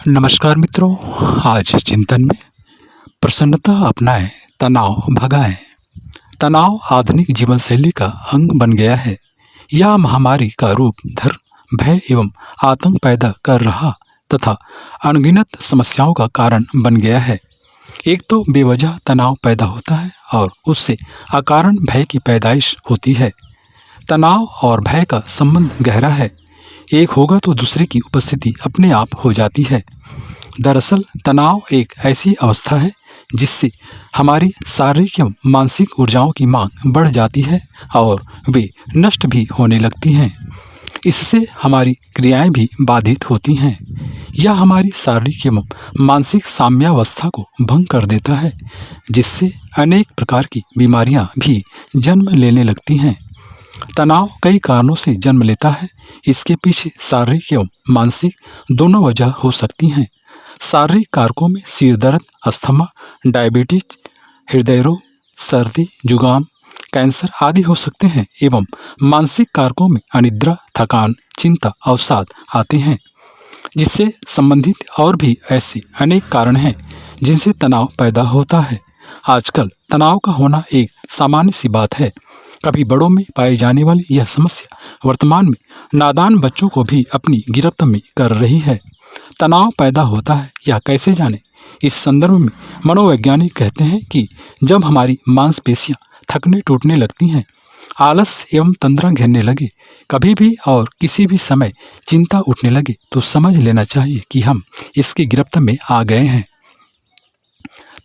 नमस्कार मित्रों। आज चिंतन में प्रसन्नता अपनाएं, तनाव भगाएं। तनाव आधुनिक जीवन शैली का अंग बन गया है। यह महामारी का रूप धर भय एवं आतंक पैदा कर रहा तथा अनगिनत समस्याओं का कारण बन गया है। एक तो बेवजह तनाव पैदा होता है और उससे अकारण भय की पैदाइश होती है। तनाव और भय का संबंध गहरा है। एक होगा तो दूसरे की उपस्थिति अपने आप हो जाती है। दरअसल तनाव एक ऐसी अवस्था है जिससे हमारी शारीरिक एवं मानसिक ऊर्जाओं की मांग बढ़ जाती है और वे नष्ट भी होने लगती हैं। इससे हमारी क्रियाएं भी बाधित होती हैं। यह हमारी शारीरिक एवं मानसिक साम्यावस्था को भंग कर देता है, जिससे अनेक प्रकार की बीमारियां भी जन्म लेने लगती हैं। तनाव कई कारणों से जन्म लेता है। इसके पीछे शारीरिक एवं मानसिक दोनों वजह हो सकती हैं। शारीरिक कारकों में सिर दर्द, अस्थमा, डायबिटीज, हृदय रोग, सर्दी, जुकाम, कैंसर आदि हो सकते हैं एवं मानसिक कारकों में अनिद्रा, थकान, चिंता, अवसाद आते हैं। जिससे संबंधित और भी ऐसे अनेक कारण हैं जिनसे तनाव पैदा होता है। आजकल तनाव का होना एक सामान्य सी बात है। कभी बड़ों में पाई जाने वाली यह समस्या वर्तमान में नादान बच्चों को भी अपनी गिरफ्त में कर रही है। तनाव पैदा होता है या कैसे जाने। इस संदर्भ में मनोवैज्ञानिक कहते हैं कि जब हमारी मांसपेशियां थकने टूटने लगती हैं, आलस एवं तंद्रा घेरने लगे, कभी भी और किसी भी समय चिंता उठने लगे, तो समझ लेना चाहिए कि हम इसकी गिरफ्त में आ गए हैं।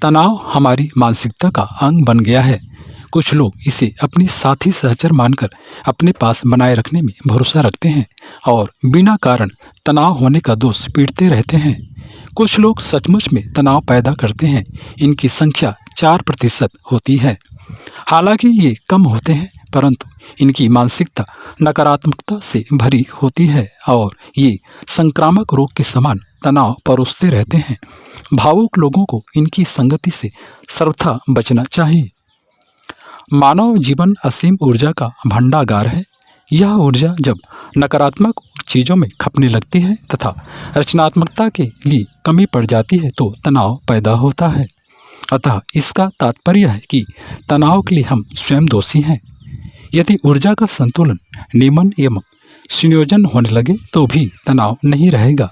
तनाव हमारी मानसिकता का अंग बन गया है। कुछ लोग इसे अपनी साथी सहचर मानकर अपने पास बनाए रखने में भरोसा रखते हैं और बिना कारण तनाव होने का दोष पीटते रहते हैं। कुछ लोग सचमुच में तनाव पैदा करते हैं। इनकी संख्या 4% होती है। हालांकि ये कम होते हैं, परंतु इनकी मानसिकता नकारात्मकता से भरी होती है और ये संक्रामक रोग के समान तनाव परोसते रहते हैं। भावुक लोगों को इनकी संगति से सर्वथा बचना चाहिए। मानव जीवन असीम ऊर्जा का भंडागार है। यह ऊर्जा जब नकारात्मक चीज़ों में खपने लगती है तथा रचनात्मकता के लिए कमी पड़ जाती है तो तनाव पैदा होता है। अतः इसका तात्पर्य है कि तनाव के लिए हम स्वयं दोषी हैं। यदि ऊर्जा का संतुलन, नियमन एवं संयोजन होने लगे तो भी तनाव नहीं रहेगा।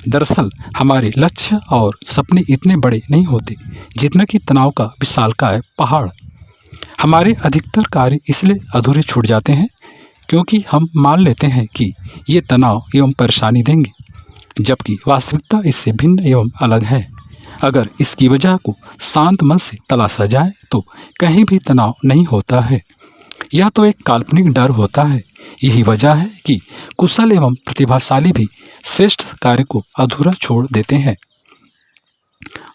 दरअसल हमारे लक्ष्य और सपने इतने बड़े नहीं होते जितना कि तनाव का विशालकाय पहाड़। हमारे अधिकतर कार्य इसलिए अधूरे छूट जाते हैं क्योंकि हम मान लेते हैं कि ये तनाव एवं परेशानी देंगे, जबकि वास्तविकता इससे भिन्न एवं अलग है। अगर इसकी वजह को शांत मन से तलाशा जाए तो कहीं भी तनाव नहीं होता है। यह तो एक काल्पनिक डर होता है। यही वजह है कि कुशल एवं प्रतिभाशाली भी श्रेष्ठ कार्य को अधूरा छोड़ देते हैं।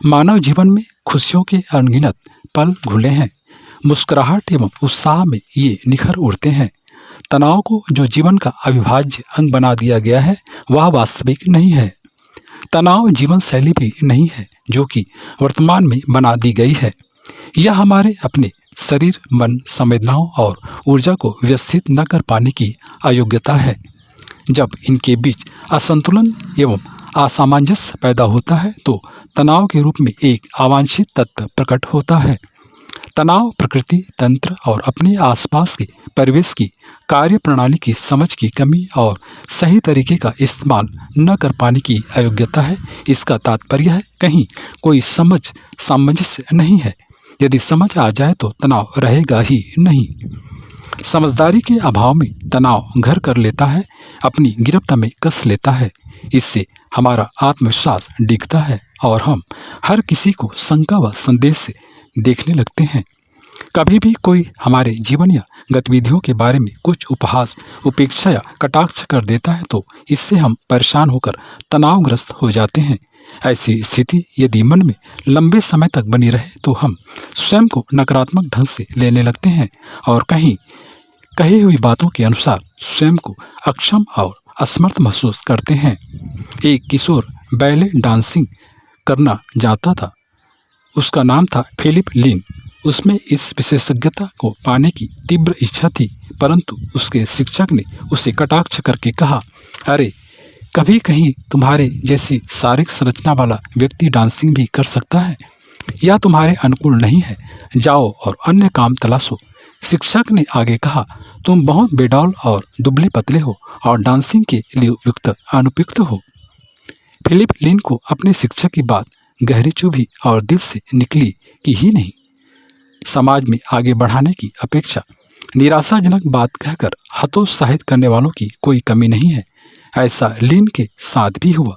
मानव जीवन में खुशियों के अनगिनत पल घुले हैं। मुस्कुराहट एवं उत्साह में ये निखर उड़ते हैं। तनाव को जो जीवन का अविभाज्य अंग बना दिया गया है वह वास्तविक नहीं है। तनाव जीवन शैली भी नहीं है जो कि वर्तमान में बना दी गई है। यह हमारे अपने शरीर, मन, संवेदनाओं और ऊर्जा को व्यवस्थित न कर पाने की अयोग्यता है। जब इनके बीच असंतुलन एवं असामंजस्य पैदा होता है तो तनाव के रूप में एक अवांछित तत्व प्रकट होता है। तनाव प्रकृति, तंत्र और अपने आसपास के परिवेश की कार्य प्रणाली की समझ की कमी और सही तरीके का इस्तेमाल न कर पाने की अयोग्यता है। इसका तात्पर्य है कहीं कोई समझ सामंजस्य नहीं है। यदि समझ आ जाए तो तनाव रहेगा ही नहीं। समझदारी के अभाव में तनाव घर कर लेता है, अपनी गिरफ्त में कस लेता है। इससे हमारा आत्मविश्वास डिगता है और हम हर किसी को शंका व संदेह से देखने लगते हैं। कभी भी कोई हमारे जीवन या गतिविधियों के बारे में कुछ उपहास, उपेक्षा या कटाक्ष कर देता है तो इससे हम परेशान होकर तनावग्रस्त हो जाते हैं। ऐसी स्थिति यदि मन में लंबे समय तक बनी रहे तो हम स्वयं को नकारात्मक ढंग से लेने लगते हैं और कहीं कही हुई बातों के अनुसार स्वयं को अक्षम और असमर्थ महसूस करते हैं। एक किशोर बैले डांसिंग करना जानता था। उसका नाम था फिलिप लिन। उसमें इस विशेषज्ञता को पाने की तीव्र इच्छा थी, परंतु उसके शिक्षक ने उसे कटाक्ष करके कहा, अरे कभी कहीं तुम्हारे जैसी शारीरिक संरचना वाला व्यक्ति डांसिंग भी कर सकता है या तुम्हारे अनुकूल नहीं है, जाओ और अन्य काम तलाशो। शिक्षक ने आगे कहा, तुम बहुत बेडौल और दुबले पतले हो और डांसिंग के लिए उपयुक्त अनुपयुक्त हो। फिलिप लिन को अपने शिक्षक की बात गहरी चुभी और दिल से निकली कि ही नहीं। समाज में आगे बढ़ाने की अपेक्षा निराशाजनक बात कहकर हतोत्साहित करने वालों की कोई कमी नहीं है। ऐसा लिन के साथ भी हुआ।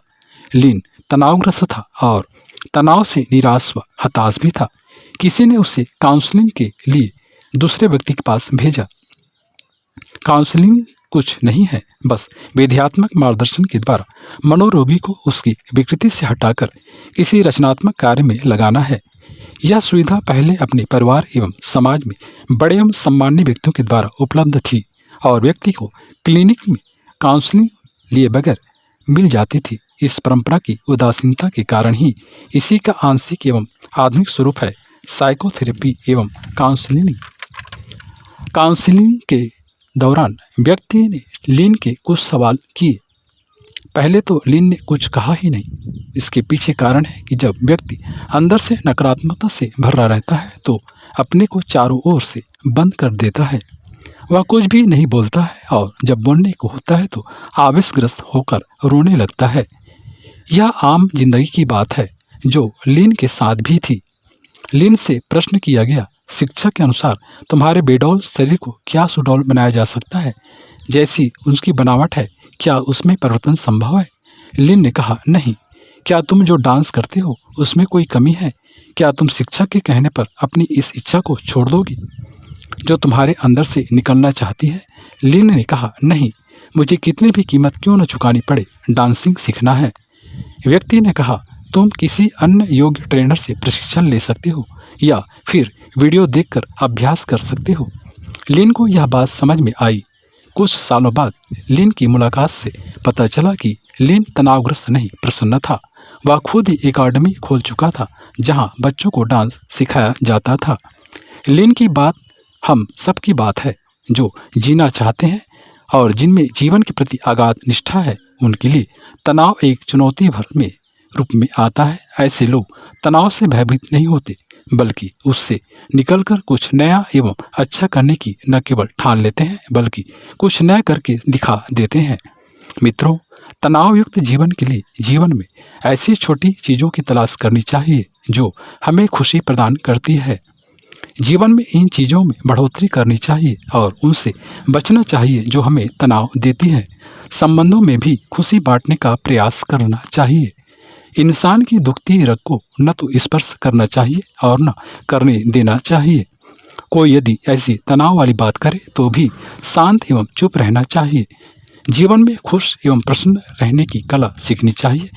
लिन तनावग्रस्त था और तनाव से निराश व हताश भी था। किसी ने उसे काउंसलिंग के लिए दूसरे व्यक्ति के पास भेजा। काउंसलिंग कुछ नहीं है, बस विधेयात्मक मार्गदर्शन के द्वारा मनोरोगी को उसकी विकृति से हटाकर किसी रचनात्मक कार्य में लगाना है। यह सुविधा पहले अपने परिवार एवं समाज में बड़े एवं सम्मान्य व्यक्तियों के द्वारा उपलब्ध थी और व्यक्ति को क्लिनिक में काउंसलिंग लिए बगैर मिल जाती थी। इस परंपरा की उदासीनता के कारण ही इसी का आंशिक एवं आधुनिक स्वरूप है साइकोथेरेपी एवं काउंसलिंग। काउंसलिंग के दौरान व्यक्ति ने लिन के कुछ सवाल किए। पहले तो लिन ने कुछ कहा ही नहीं। इसके पीछे कारण है कि जब व्यक्ति अंदर से नकारात्मकता से भरा रहता है तो अपने को चारों ओर से बंद कर देता है। वह कुछ भी नहीं बोलता है और जब बोलने को होता है तो आवेशग्रस्त होकर रोने लगता है। यह आम जिंदगी की बात है जो लिन के साथ भी थी। लिन से प्रश्न किया गया, शिक्षक के अनुसार तुम्हारे बेडौल शरीर को क्या सुडौल बनाया जा सकता है? जैसी उसकी बनावट है, क्या उसमें परिवर्तन संभव है? लिन ने कहा, नहीं। क्या तुम जो डांस करते हो उसमें कोई कमी है? क्या तुम शिक्षक के कहने पर अपनी इस इच्छा को छोड़ दोगी जो तुम्हारे अंदर से निकलना चाहती है? लिन ने कहा, नहीं, मुझे कितनी भी कीमत क्यों न चुकानी पड़े, डांसिंग सीखना है। व्यक्ति ने कहा, तुम किसी अन्य योग्य ट्रेनर से प्रशिक्षण ले सकते हो या फिर वीडियो देखकर अभ्यास कर सकते हो। लिन को यह बात समझ में आई। कुछ सालों बाद लिन की मुलाकात से पता चला कि लिन तनावग्रस्त नहीं, प्रसन्न था। वह खुद ही एकेडमी खोल चुका था जहां बच्चों को डांस सिखाया जाता था। लिन की बात हम सब की बात है जो जीना चाहते हैं और जिनमें जीवन के प्रति अगाध निष्ठा है। उनके लिए तनाव एक चुनौती भर में रूप में आता है। ऐसे लोग तनाव से भयभीत नहीं होते बल्कि उससे निकलकर कुछ नया एवं अच्छा करने की न केवल ठान लेते हैं बल्कि कुछ नया करके दिखा देते हैं। मित्रों, तनावयुक्त जीवन के लिए जीवन में ऐसी छोटी चीज़ों की तलाश करनी चाहिए जो हमें खुशी प्रदान करती है। जीवन में इन चीज़ों में बढ़ोतरी करनी चाहिए और उनसे बचना चाहिए जो हमें तनाव देती है। संबंधों में भी खुशी बांटने का प्रयास करना चाहिए। इंसान की दुखती रग को न तो स्पर्श करना चाहिए और न करने देना चाहिए। कोई यदि ऐसी तनाव वाली बात करे तो भी शांत एवं चुप रहना चाहिए। जीवन में खुश एवं प्रसन्न रहने की कला सीखनी चाहिए।